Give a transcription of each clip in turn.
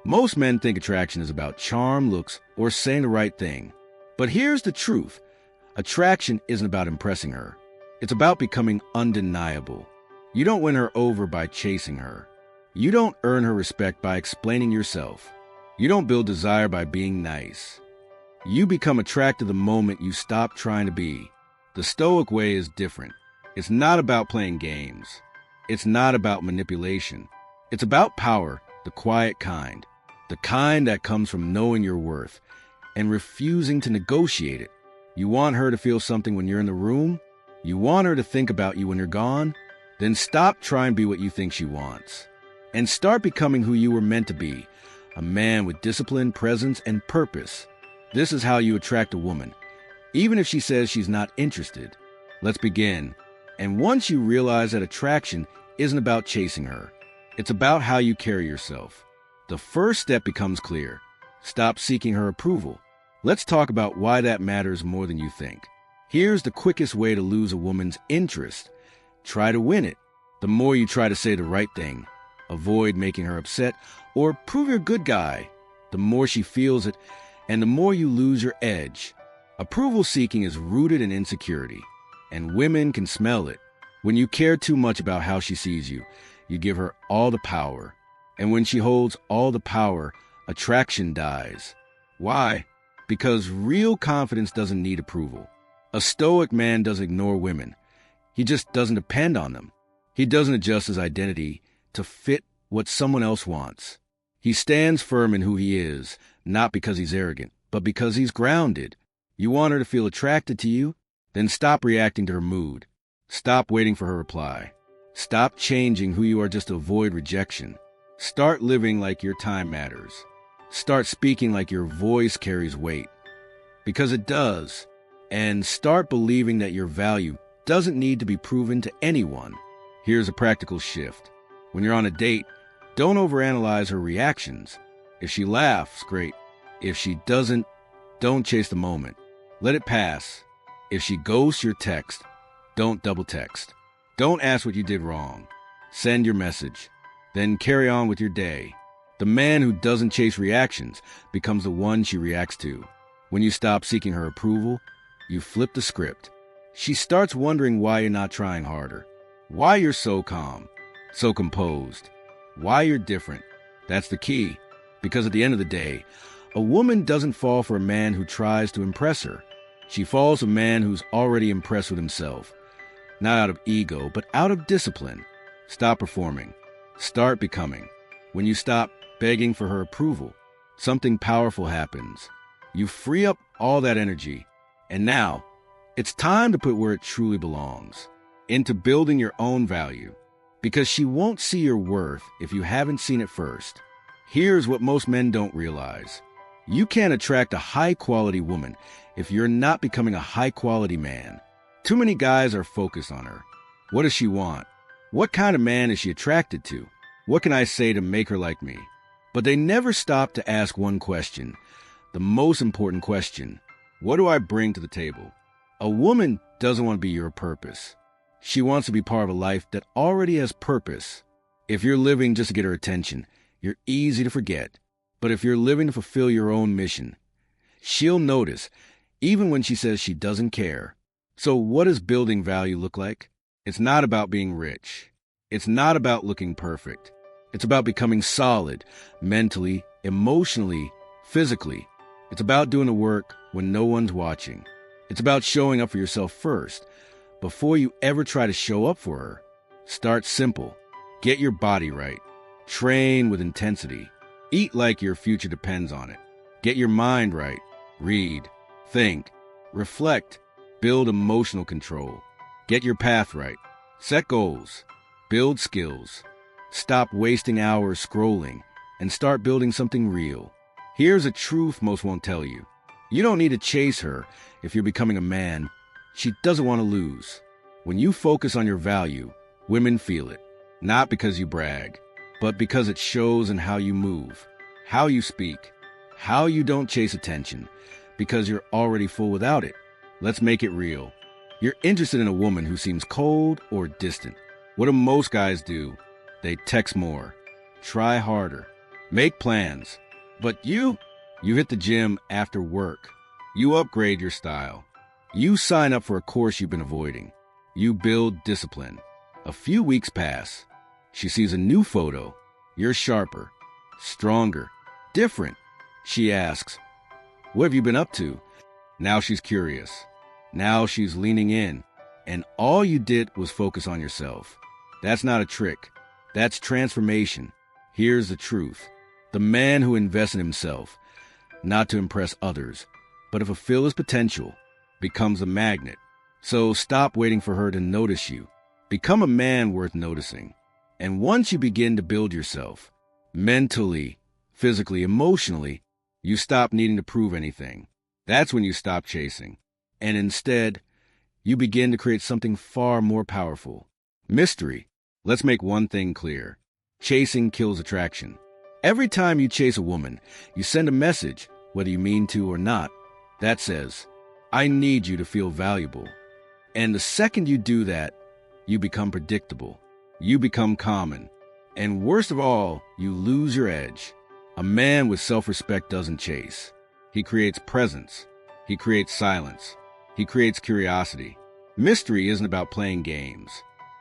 Most men think attraction is about charm, looks, or saying the right thing. But here's the truth. Attraction isn't about impressing her. It's about becoming undeniable. You don't win her over by chasing her. You don't earn her respect by explaining yourself. You don't build desire by being nice. You become attracted the moment you stop trying to be. The Stoic way is different. It's not about playing games. It's not about manipulation. It's about power, the quiet kind. The kind that comes from knowing your worth and refusing to negotiate it. You want her to feel something when you're in the room? You want her to think about you when you're gone? Then stop trying to be what you think she wants. And start becoming who you were meant to be, a man with discipline, presence, and purpose. This is how you attract a woman, even if she says she's not interested. Let's begin. And once you realize that attraction isn't about chasing her, it's about how you carry yourself. The first step becomes clear. Stop seeking her approval. Let's talk about why that matters more than you think. Here's the quickest way to lose a woman's interest. Try to win it. The more you try to say the right thing, avoid making her upset, or prove you're a good guy, the more she feels it, and the more you lose your edge. Approval seeking is rooted in insecurity, and women can smell it. When you care too much about how she sees you, you give her all the power. And when she holds all the power, attraction dies. Why? Because real confidence doesn't need approval. A Stoic man doesn't ignore women. He just doesn't depend on them. He doesn't adjust his identity to fit what someone else wants. He stands firm in who he is, not because he's arrogant, but because he's grounded. You want her to feel attracted to you? Then stop reacting to her mood. Stop waiting for her reply. Stop changing who you are just to avoid rejection. Start living like your time matters. Start speaking like your voice carries weight. Because it does. And start believing that your value doesn't need to be proven to anyone. Here's a practical shift. When you're on a date, don't overanalyze her reactions. If she laughs, great. If she doesn't, don't chase the moment. Let it pass. If she ghosts your text, don't double text. Don't ask what you did wrong. Send your message. Then carry on with your day. The man who doesn't chase reactions becomes the one she reacts to. When you stop seeking her approval, you flip the script. She starts wondering why you're not trying harder, why you're so calm, so composed, why you're different. That's the key. Because at the end of the day, a woman doesn't fall for a man who tries to impress her. She falls for a man who's already impressed with himself. Not out of ego, but out of discipline. Stop performing. Start becoming. When you stop begging for her approval, something powerful happens. You free up all that energy. And now, it's time to put where it truly belongs, into building your own value. Because she won't see your worth if you haven't seen it first. Here's what most men don't realize. You can't attract a high-quality woman if you're not becoming a high-quality man. Too many guys are focused on her. What does she want? What kind of man is she attracted to? What can I say to make her like me? But they never stop to ask one question, the most important question. What do I bring to the table? A woman doesn't want to be your purpose. She wants to be part of a life that already has purpose. If you're living just to get her attention, you're easy to forget. But if you're living to fulfill your own mission, she'll notice, even when she says she doesn't care. So what does building value look like? It's not about being rich. It's not about looking perfect. It's about becoming solid, mentally, emotionally, physically. It's about doing the work when no one's watching. It's about showing up for yourself first, before you ever try to show up for her. Start simple. Get your body right. Train with intensity. Eat like your future depends on it. Get your mind right. Read, think, reflect, build emotional control. Get your path right. Set goals. Build skills. Stop wasting hours scrolling and start building something real. Here's a truth most won't tell you. You don't need to chase her if you're becoming a man. She doesn't want to lose. When you focus on your value, women feel it. Not because you brag, but because it shows in how you move, how you speak, how you don't chase attention, because you're already full without it. Let's make it real. You're interested in a woman who seems cold or distant. What do most guys do? They text more, try harder, Make plans. But you hit the gym after work. You upgrade your style. You sign up for a course you've been avoiding. You build discipline. A few weeks pass. She sees a new photo. You're sharper, stronger, different. She asks, "What have you been up to?" Now she's curious. Now she's leaning in. And all you did was focus on yourself. That's not a trick. That's transformation. Here's the truth. The man who invests in himself, not to impress others, but to fulfill his potential, becomes a magnet. So stop waiting for her to notice you. Become a man worth noticing. And once you begin to build yourself, mentally, physically, emotionally, you stop needing to prove anything. That's when you stop chasing. And instead, you begin to create something far more powerful. Mystery. Let's make one thing clear. Chasing kills attraction. Every time you chase a woman, you send a message, whether you mean to or not, that says, "I need you to feel valuable." And the second you do that, you become predictable. You become common. And worst of all, you lose your edge. A man with self-respect doesn't chase. He creates presence. He creates silence. He creates curiosity. Mystery isn't about playing games.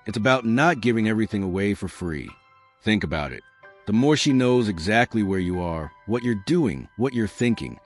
It's about not giving everything away for free. Think about it. The more she knows exactly where you are, what you're doing, what you're thinking,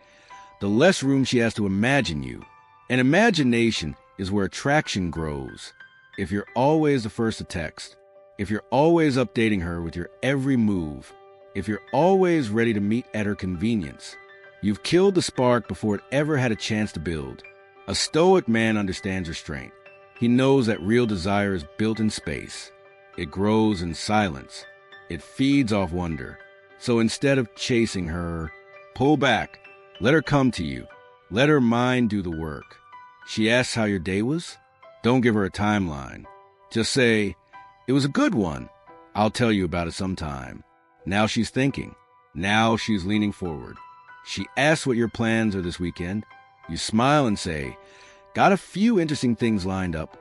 the less room she has to imagine you. And imagination is where attraction grows. If you're always the first to text, if you're always updating her with your every move, if you're always ready to meet at her convenience, you've killed the spark before it ever had a chance to build. A stoic man understands restraint. He knows that real desire is built in space. It grows in silence. It feeds off wonder. So instead of chasing her, pull back. Let her come to you. Let her mind do the work. She asks how your day was? Don't give her a timeline. Just say, "It was a good one. I'll tell you about it sometime." Now she's thinking. Now she's leaning forward. She asks what your plans are this weekend. You smile and say, "Got a few interesting things lined up."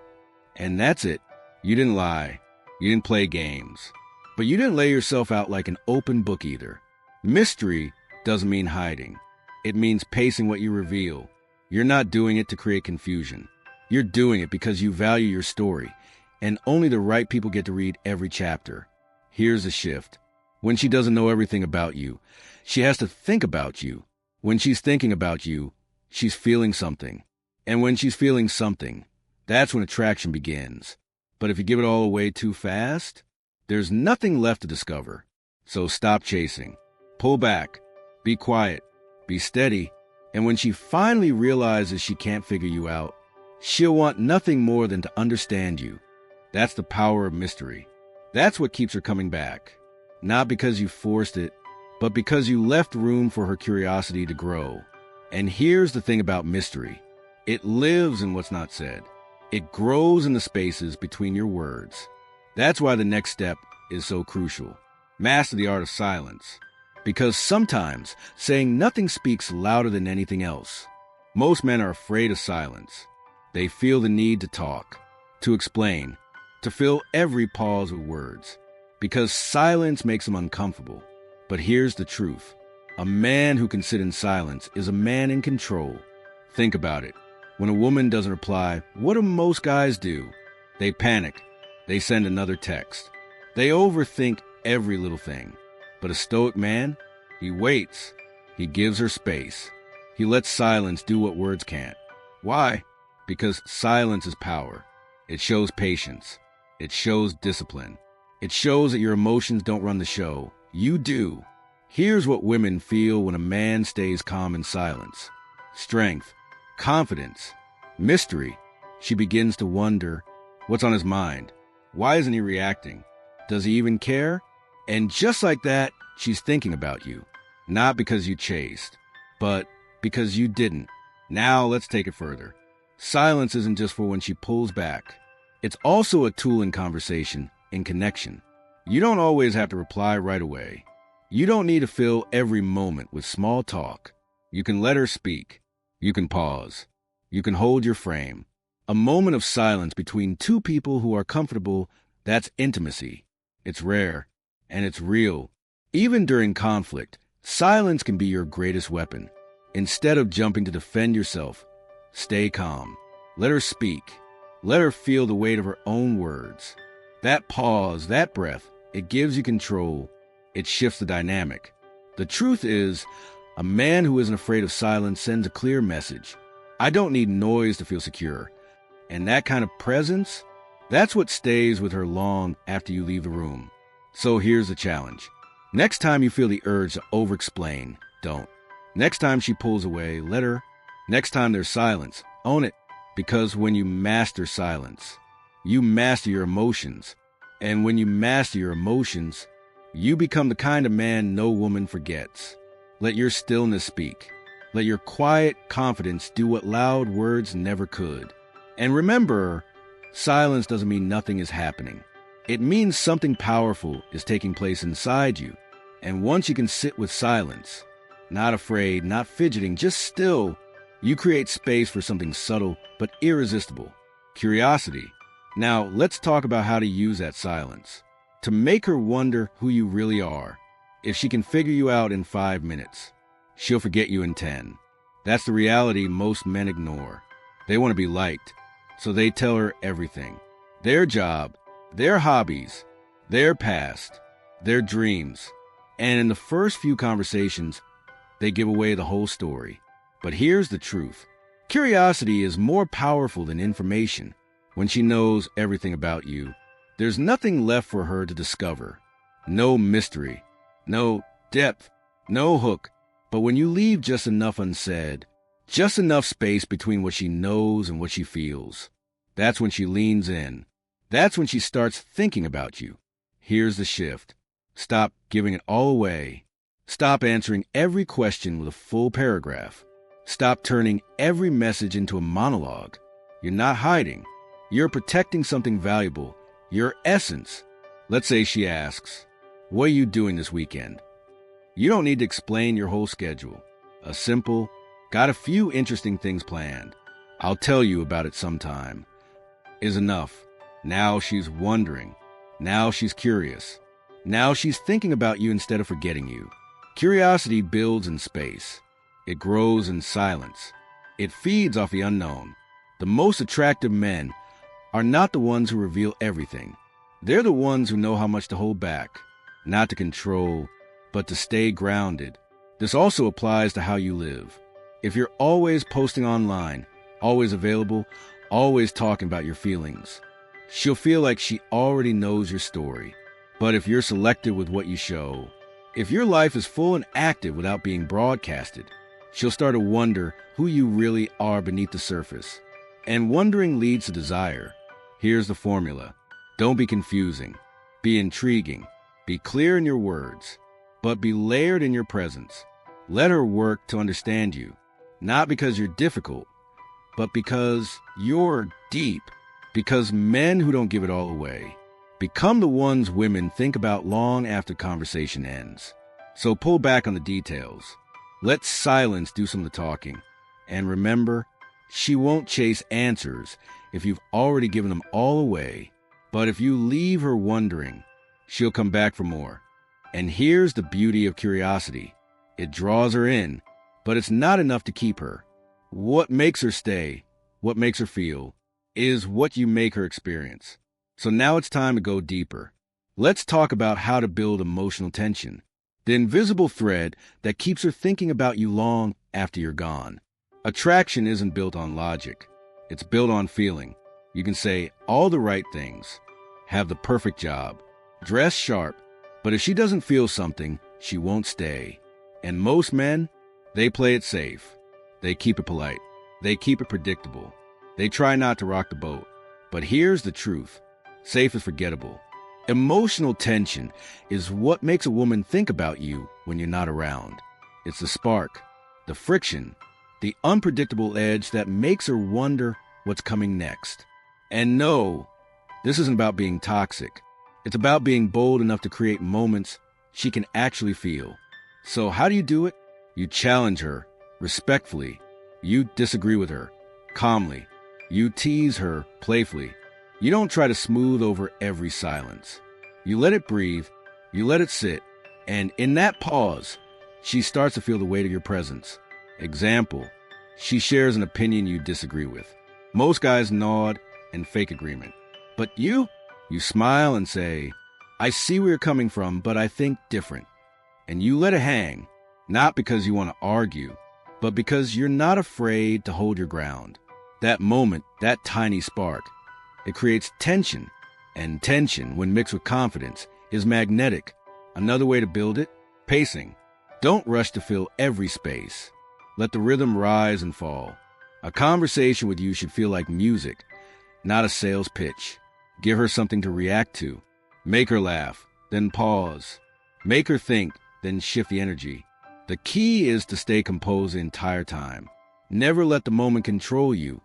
And that's it. You didn't lie. You didn't play games. But you didn't lay yourself out like an open book either. Mystery doesn't mean hiding. It means pacing what you reveal. You're not doing it to create confusion. You're doing it because you value your story, and only the right people get to read every chapter. Here's the shift. When she doesn't know everything about you, she has to think about you. When she's thinking about you, she's feeling something. And when she's feeling something, that's when attraction begins. But if you give it all away too fast, there's nothing left to discover. So stop chasing. Pull back. Be quiet. Be steady. And when she finally realizes she can't figure you out, she'll want nothing more than to understand you. That's the power of mystery. That's what keeps her coming back. Not because you forced it, but because you left room for her curiosity to grow. And here's the thing about mystery. It lives in what's not said. It grows in the spaces between your words. That's why the next step is so crucial. Master the art of silence. Because sometimes saying nothing speaks louder than anything else. Most men are afraid of silence. They feel the need to talk, to explain, to fill every pause with words. Because silence makes them uncomfortable. But here's the truth. A man who can sit in silence is a man in control. Think about it. When a woman doesn't reply, what do most guys do? They panic. They send another text. They overthink every little thing. But a stoic man, he waits. He gives her space. He lets silence do what words can't. Why? Because silence is power. It shows patience. It shows discipline. It shows that your emotions don't run the show. You do. Here's what women feel when a man stays calm in silence. Strength, confidence, mystery. She begins to wonder, what's on his mind? Why isn't he reacting? Does he even care? And just like that, she's thinking about you. Not because you chased, but because you didn't. Now let's take it further. Silence isn't just for when she pulls back. It's also a tool in conversation, in connection. You don't always have to reply right away. You don't need to fill every moment with small talk. You can let her speak. You can pause. You can hold your frame. A moment of silence between two people who are comfortable, that's intimacy. It's rare, and it's real, Even during conflict, silence can be your greatest weapon. Instead of jumping to defend yourself, stay calm. Let her speak. Let her feel the weight of her own words. That pause, that breath, it gives you control. It shifts the dynamic. The truth is, a man who isn't afraid of silence sends a clear message. I don't need noise to feel secure. And that kind of presence, that's what stays with her long after you leave the room. So here's the challenge. Next time you feel the urge to over-explain, don't. Next time she pulls away, let her. Next time there's silence, own it. Because when you master silence, you master your emotions. And when you master your emotions, you become the kind of man no woman forgets. Let your stillness speak. Let your quiet confidence do what loud words never could. And remember, silence doesn't mean nothing is happening. It means something powerful is taking place inside you. And once you can sit with silence, not afraid, not fidgeting, just still, you create space for something subtle but irresistible. Curiosity. Now, let's talk about how to use that silence. To make her wonder who you really are. If she can figure you out in 5 minutes, she'll forget you in 10. That's the reality most men ignore. They want to be liked, so they tell her everything. Their job, their hobbies, their past, their dreams. And in the first few conversations, they give away the whole story. But here's the truth. Curiosity is more powerful than information. When she knows everything about you, there's nothing left for her to discover. No mystery, no depth, no hook. But when you leave just enough unsaid, just enough space between what she knows and what she feels, that's when she leans in. That's when she starts thinking about you. Here's the shift. Stop giving it all away. Stop answering every question with a full paragraph. Stop turning every message into a monologue. You're not hiding. You're protecting something valuable, your essence. Let's say she asks, "What are you doing this weekend?" You don't need to explain your whole schedule. A simple, "Got a few interesting things planned. I'll tell you about it sometime," is enough. Now she's wondering. Now she's curious. Now she's thinking about you instead of forgetting you. Curiosity builds in space. It grows in silence. It feeds off the unknown. The most attractive men are not the ones who reveal everything. They're the ones who know how much to hold back, not to control, but to stay grounded. This also applies to how you live. If you're always posting online, always available, always talking about your feelings, she'll feel like she already knows your story. But if you're selective with what you show, if your life is full and active without being broadcasted, she'll start to wonder who you really are beneath the surface. And wondering leads to desire. Here's the formula. Don't be confusing. Be intriguing. Be clear in your words, but be layered in your presence. Let her work to understand you, not because you're difficult, but because you're deep. Because men who don't give it all away become the ones women think about long after conversation ends. So pull back on the details. Let silence do some of the talking. And remember, she won't chase answers if you've already given them all away. But if you leave her wondering, she'll come back for more. And here's the beauty of curiosity. It draws her in, but it's not enough to keep her. What makes her stay, what makes her feel, is what you make her experience. So now it's time to go deeper. Let's talk about how to build emotional tension, the invisible thread that keeps her thinking about you long after you're gone. Attraction isn't built on logic. It's built on feeling. You can say all the right things, have the perfect job, dress sharp, but if she doesn't feel something, she won't stay. And most men, they play it safe. They keep it polite. They keep it predictable. They try not to rock the boat. But here's the truth. Safe is forgettable. Emotional tension is what makes a woman think about you when you're not around. It's the spark, the friction, the unpredictable edge that makes her wonder what's coming next. And no, this isn't about being toxic. It's about being bold enough to create moments she can actually feel. So how do you do it? You challenge her respectfully. You disagree with her calmly. You tease her playfully. You don't try to smooth over every silence. You let it breathe. You let it sit. And in that pause, she starts to feel the weight of your presence. Example, she shares an opinion you disagree with. Most guys nod and fake agreement. But you smile and say, I see where you're coming from, but I think different. And you let it hang, not because you want to argue, but because you're not afraid to hold your ground. That moment, that tiny spark, it creates tension. And tension, when mixed with confidence, is magnetic. Another way to build it, pacing. Don't rush to fill every space. Let the rhythm rise and fall. A conversation with you should feel like music, not a sales pitch. Give her something to react to. Make her laugh, then pause. Make her think, then shift the energy. The key is to stay composed the entire time. Never let the moment control you.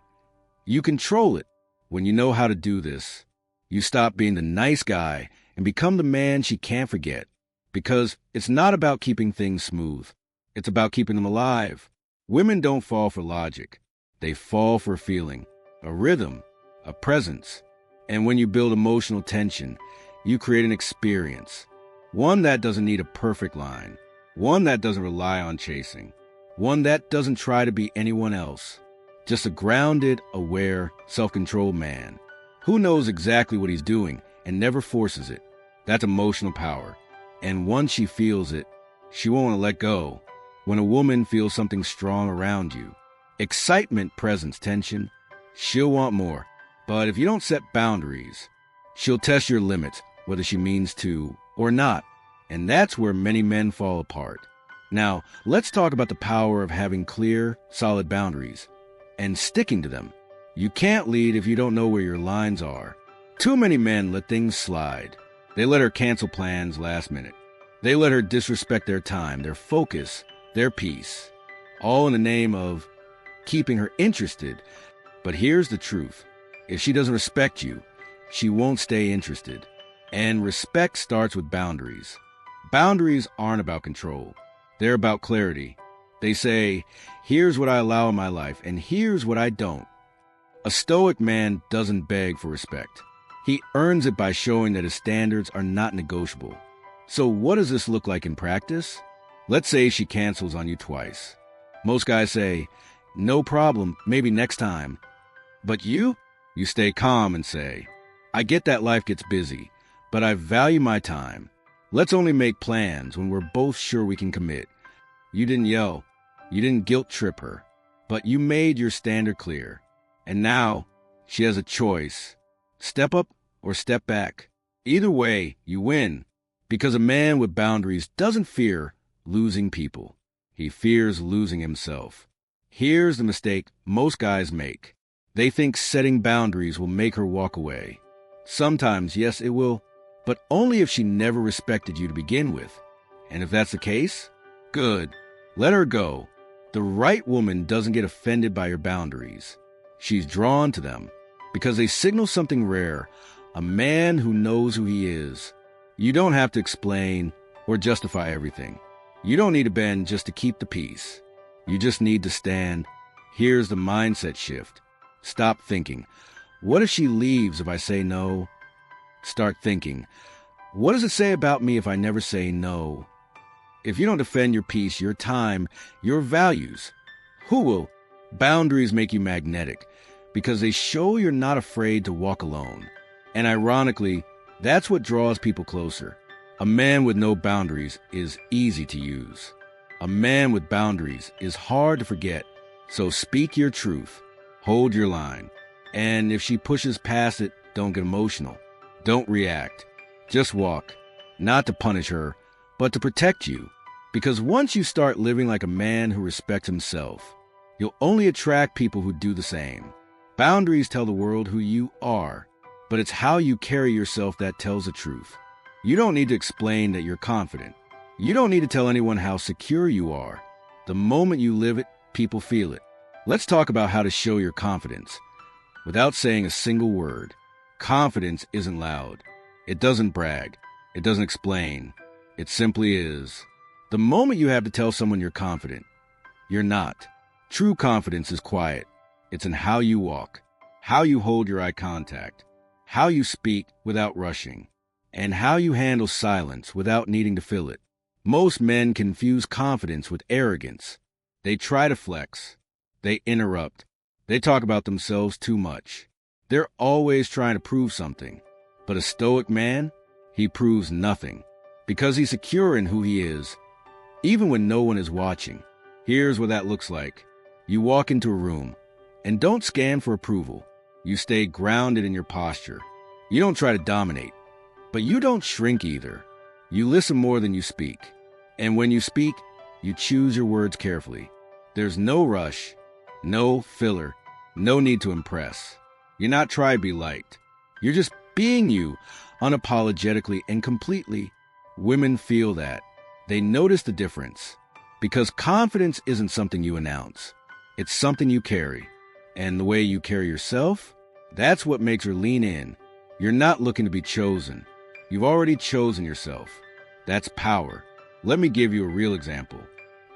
You control it. When you know how to do this, you stop being the nice guy and become the man she can't forget. Because it's not about keeping things smooth. It's about keeping them alive. Women don't fall for logic. They fall for a feeling, a rhythm, a presence. And when you build emotional tension, you create an experience. One that doesn't need a perfect line. One that doesn't rely on chasing. One that doesn't try to be anyone else. Just a grounded, aware, self-controlled man who knows exactly what he's doing and never forces it. That's emotional power. And once she feels it, she won't want to let go. When a woman feels something strong around you, excitement, presence, tension, she'll want more. But if you don't set boundaries, she'll test your limits, whether she means to or not. And that's where many men fall apart. Now, let's talk about the power of having clear, solid boundaries and sticking to them. You can't lead if you don't know where your lines are. Too many men let things slide. They let her cancel plans last minute. They let her disrespect their time, their focus, their peace, all in the name of keeping her interested. But here's the truth. If she doesn't respect you, she won't stay interested. And respect starts with boundaries. Boundaries aren't about control. They're about clarity. They say, here's what I allow in my life, and here's what I don't. A Stoic man doesn't beg for respect. He earns it by showing that his standards are not negotiable. So what does this look like in practice? Let's say she cancels on you twice. Most guys say, no problem, maybe next time. But you stay calm and say, I get that life gets busy, but I value my time. Let's only make plans when we're both sure we can commit. You didn't yell. You didn't guilt trip her. But you made your standard clear. And now she has a choice. Step up or step back. Either way, you win. Because a man with boundaries doesn't fear losing people. He fears losing himself. Here's the mistake most guys make. They think setting boundaries will make her walk away. Sometimes, yes, it will, but only if she never respected you to begin with. And if that's the case, good. Let her go. The right woman doesn't get offended by your boundaries. She's drawn to them because they signal something rare, a man who knows who he is. You don't have to explain or justify everything. You don't need to bend just to keep the peace. You just need to stand. Here's the mindset shift. Stop thinking, what if she leaves if I say no? Start thinking, what does it say about me if I never say no? If you don't defend your peace, your time, your values, who will? Boundaries make you magnetic because they show you're not afraid to walk alone. And ironically, that's what draws people closer. A man with no boundaries is easy to use. A man with boundaries is hard to forget. So speak your truth. Hold your line. And if she pushes past it, don't get emotional. Don't react. Just walk. Not to punish her, but to protect you. Because once you start living like a man who respects himself, you'll only attract people who do the same. Boundaries tell the world who you are, but it's how you carry yourself that tells the truth. You don't need to explain that you're confident. You don't need to tell anyone how secure you are. The moment you live it, people feel it. Let's talk about how to show your confidence without saying a single word. Confidence isn't loud. It doesn't brag. It doesn't explain. It simply is. The moment you have to tell someone you're confident, you're not. True confidence is quiet. It's in how you walk, how you hold your eye contact, how you speak without rushing, and how you handle silence without needing to fill it. Most men confuse confidence with arrogance. They try to flex. They interrupt. They talk about themselves too much. They're always trying to prove something. But a Stoic man, he proves nothing. Because he's secure in who he is, even when no one is watching. Here's what that looks like. You walk into a room, and don't scan for approval. You stay grounded in your posture. You don't try to dominate, but you don't shrink either. You listen more than you speak. And when you speak, you choose your words carefully. There's no rush, no filler, no need to impress. You're not trying to be liked. You're just being you, unapologetically and completely. Women feel that. They notice the difference. Because confidence isn't something you announce. It's something you carry. And the way you carry yourself, that's what makes her lean in. You're not looking to be chosen. You've already chosen yourself. That's power. Let me give you a real example.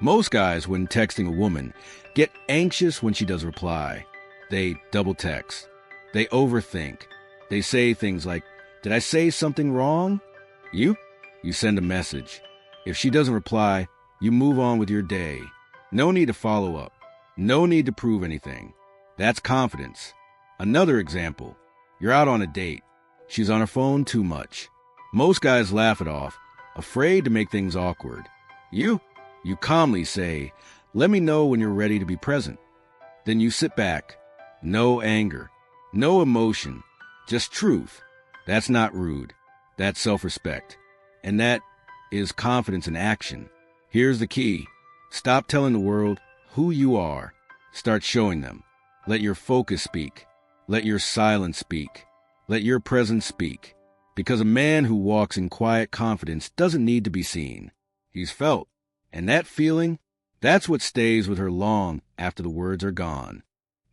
Most guys, when texting a woman, get anxious when she does reply. They double text. They overthink. They say things like, "Did I say something wrong?" You send a message. If she doesn't reply, you move on with your day. No need to follow up. No need to prove anything. That's confidence. Another example. You're out on a date. She's on her phone too much. Most guys laugh it off, afraid to make things awkward. You calmly say, "Let me know when you're ready to be present." Then you sit back. No anger. No emotion. Just truth. That's not rude. That's self-respect. And that is confidence in action. Here's the key. Stop telling the world who you are. Start showing them. Let your focus speak. Let your silence speak. Let your presence speak. Because a man who walks in quiet confidence doesn't need to be seen. He's felt. And that feeling, that's what stays with her long after the words are gone.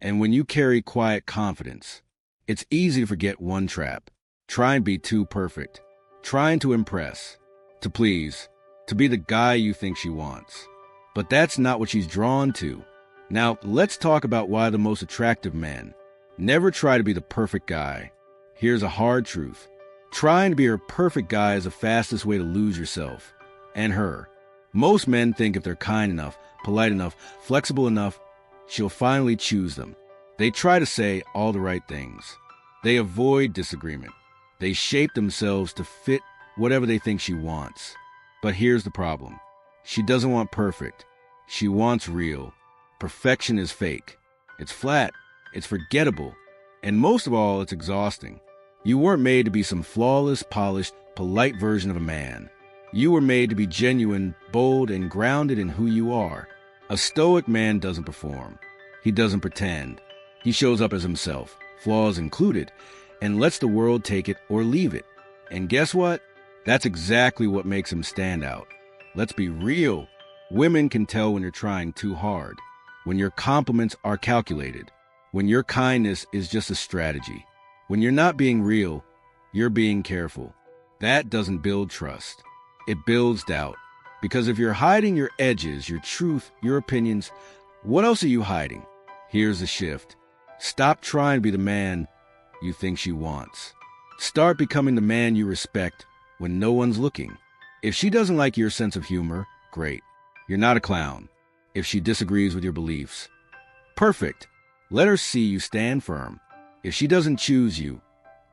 And when you carry quiet confidence, it's easy to forget one trap. Trying to be too perfect. Trying to impress. To please. To be the guy you think she wants. But that's not what she's drawn to. Now, let's talk about why the most attractive men never try to be the perfect guy. Here's a hard truth. Trying to be her perfect guy is the fastest way to lose yourself. And her. Most men think if they're kind enough, polite enough, flexible enough, she'll finally choose them. They try to say all the right things. They avoid disagreement. They shape themselves to fit whatever they think she wants. But here's the problem. She doesn't want perfect. She wants real. Perfection is fake. It's flat. It's forgettable. And most of all, it's exhausting. You weren't made to be some flawless, polished, polite version of a man. You were made to be genuine, bold, and grounded in who you are. A Stoic man doesn't perform. He doesn't pretend. He shows up as himself, flaws included, and lets the world take it or leave it. And guess what? That's exactly what makes him stand out. Let's be real. Women can tell when you're trying too hard, when your compliments are calculated, when your kindness is just a strategy. When you're not being real, you're being careful. That doesn't build trust. It builds doubt. Because if you're hiding your edges, your truth, your opinions, what else are you hiding? Here's the shift. Stop trying to be the man you think she wants. Start becoming the man you respect when no one's looking. If she doesn't like your sense of humor, great. You're not a clown. If she disagrees with your beliefs, perfect. Let her see you stand firm. If she doesn't choose you,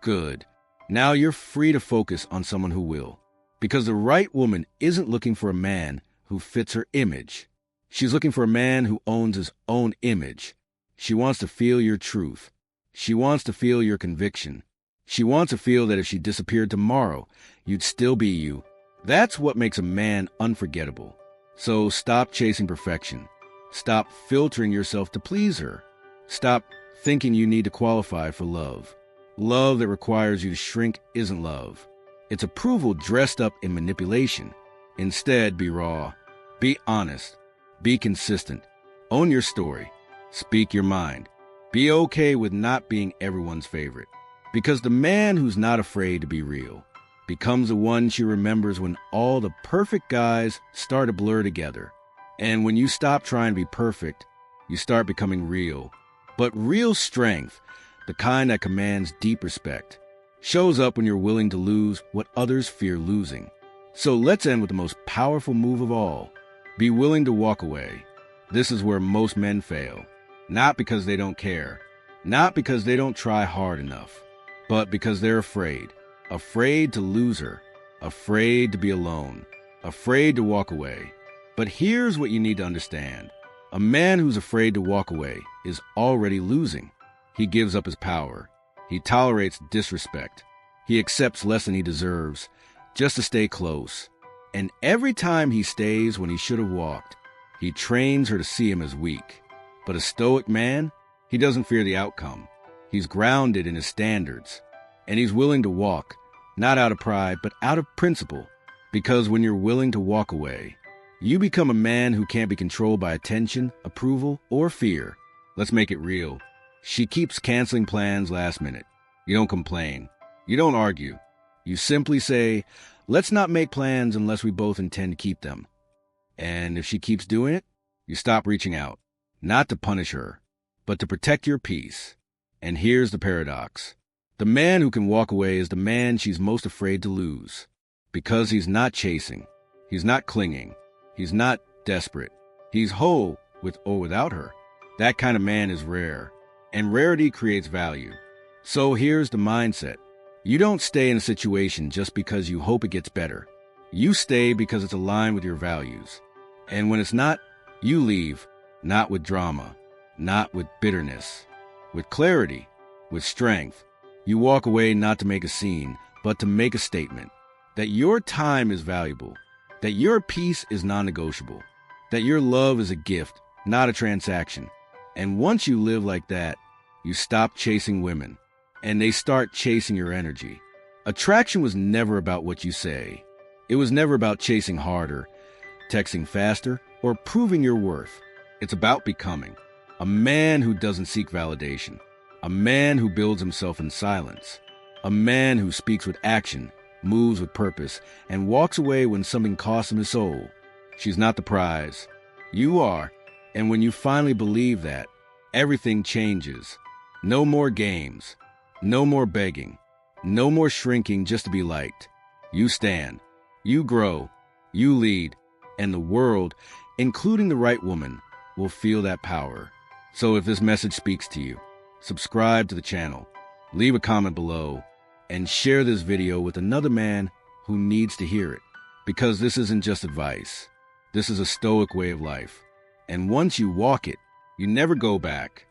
good. Now you're free to focus on someone who will. Because the right woman isn't looking for a man who fits her image. She's looking for a man who owns his own image. She wants to feel your truth. She wants to feel your conviction. She wants to feel that if she disappeared tomorrow, you'd still be you. That's what makes a man unforgettable. So stop chasing perfection. Stop filtering yourself to please her. Stop thinking you need to qualify for love. Love that requires you to shrink isn't love. It's approval dressed up in manipulation. Instead, be raw. Be honest. Be consistent. Own your story. Speak your mind. Be okay with not being everyone's favorite. Because the man who's not afraid to be real becomes the one she remembers when all the perfect guys start to blur together. And when you stop trying to be perfect, you start becoming real. But real strength, the kind that commands deep respect, shows up when you're willing to lose what others fear losing. So let's end with the most powerful move of all. Be willing to walk away. This is where most men fail. Not because they don't care, not because they don't try hard enough, but because they're afraid. Afraid to lose her, afraid to be alone, afraid to walk away. But here's what you need to understand. A man who's afraid to walk away is already losing. He gives up his power. He tolerates disrespect. He accepts less than he deserves just to stay close. And every time he stays when he should have walked, he trains her to see him as weak. But a stoic man, he doesn't fear the outcome. He's grounded in his standards. And he's willing to walk, not out of pride, but out of principle. Because when you're willing to walk away, you become a man who can't be controlled by attention, approval, or fear. Let's make it real. She keeps canceling plans last minute. You don't complain. You don't argue. You simply say, let's not make plans unless we both intend to keep them. And if she keeps doing it, you stop reaching out. Not to punish her, but to protect your peace. And here's the paradox. The man who can walk away is the man she's most afraid to lose. Because he's not chasing. He's not clinging. He's not desperate. He's whole with or without her. That kind of man is rare. And rarity creates value. So here's the mindset. You don't stay in a situation just because you hope it gets better. You stay because it's aligned with your values. And when it's not, you leave, not with drama, not with bitterness, with clarity, with strength. You walk away not to make a scene, but to make a statement that your time is valuable, that your peace is non-negotiable, that your love is a gift, not a transaction. And once you live like that, you stop chasing women, and they start chasing your energy. Attraction was never about what you say. It was never about chasing harder, texting faster, or proving your worth. It's about becoming a man who doesn't seek validation, a man who builds himself in silence, a man who speaks with action, moves with purpose, and walks away when something costs him his soul. She's not the prize. You are. And when you finally believe that, everything changes. No more games. No more begging. No more shrinking just to be liked. You stand. You grow. You lead. And the world, including the right woman, will feel that power. So if this message speaks to you, subscribe to the channel, leave a comment below, and share this video with another man who needs to hear it. Because this isn't just advice. This is a stoic way of life. And once you walk it, you never go back.